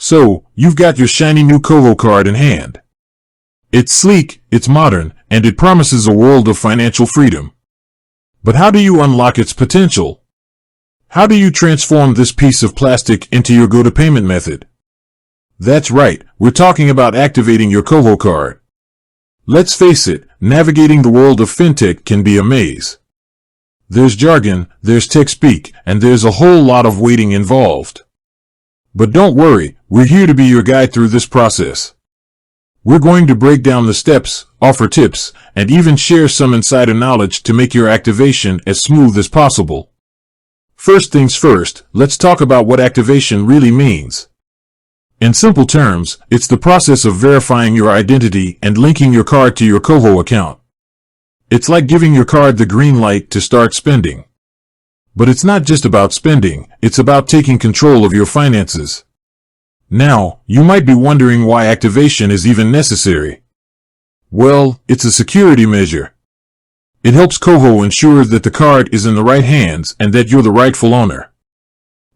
So, you've got your shiny new Koho card in hand. It's sleek, it's modern, and it promises a world of financial freedom. But how do you unlock its potential? How do you transform this piece of plastic into your go-to payment method? That's right, we're talking about activating your Koho card. Let's face it, navigating the world of fintech can be a maze. There's jargon, there's tech speak, and there's a whole lot of waiting involved. But don't worry, we're here to be your guide through this process. We're going to break down the steps, offer tips, and even share some insider knowledge to make your activation as smooth as possible. First things first, let's talk about what activation really means. In simple terms, it's the process of verifying your identity and linking your card to your Koho account. It's like giving your card the green light to start spending. But it's not just about spending, it's about taking control of your finances. Now, you might be wondering why activation is even necessary. Well, it's a security measure. It helps Koho ensure that the card is in the right hands and that you're the rightful owner.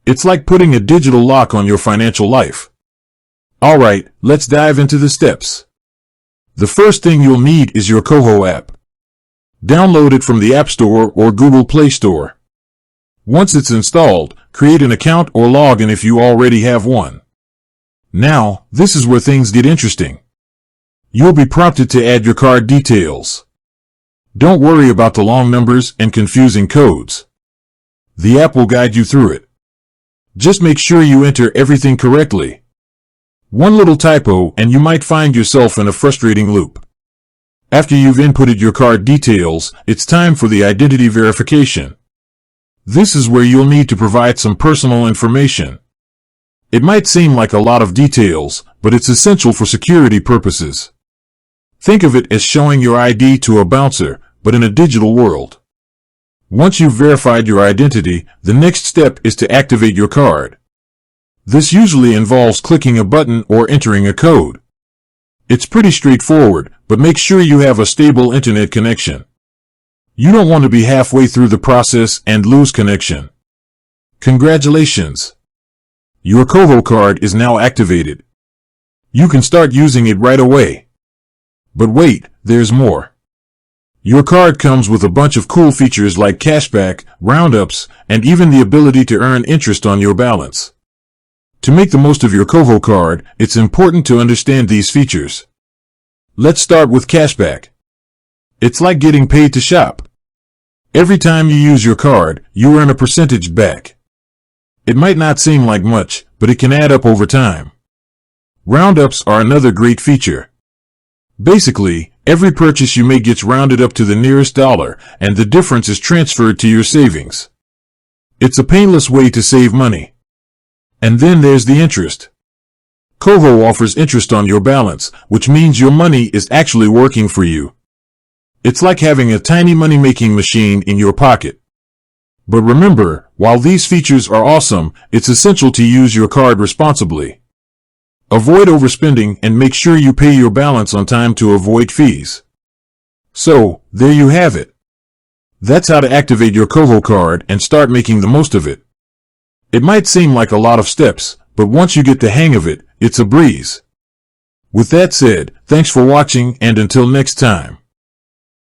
It's like putting a digital lock on your financial life. Alright, let's dive into the steps. The first thing you'll need is your Koho app. Download it from the App Store or Google Play Store. Once it's installed, create an account or log in if you already have one. Now, this is where things get interesting. You'll be prompted to add your card details. Don't worry about the long numbers and confusing codes. The app will guide you through it. Just make sure you enter everything correctly. One little typo and you might find yourself in a frustrating loop. After you've inputted your card details, it's time for the identity verification. This is where you'll need to provide some personal information. It might seem like a lot of details, but it's essential for security purposes. Think of it as showing your ID to a bouncer, but in a digital world. Once you've verified your identity, the next step is to activate your card. This usually involves clicking a button or entering a code. It's pretty straightforward, but make sure you have a stable internet connection. You don't want to be halfway through the process and lose connection. Congratulations! Your Koho card is now activated. You can start using it right away. But wait, there's more. Your card comes with a bunch of cool features like cashback, roundups, and even the ability to earn interest on your balance. To make the most of your Koho card, it's important to understand these features. Let's start with cashback. It's like getting paid to shop. Every time you use your card, you earn a percentage back. It might not seem like much, but it can add up over time. Roundups are another great feature. Basically, every purchase you make gets rounded up to the nearest dollar, and the difference is transferred to your savings. It's a painless way to save money. And then there's the interest. Koho offers interest on your balance, which means your money is actually working for you. It's like having a tiny money-making machine in your pocket. But remember, while these features are awesome, it's essential to use your card responsibly. Avoid overspending and make sure you pay your balance on time to avoid fees. So, there you have it. That's how to activate your Koho card and start making the most of it. It might seem like a lot of steps, but once you get the hang of it, it's a breeze. With that said, thanks for watching and until next time.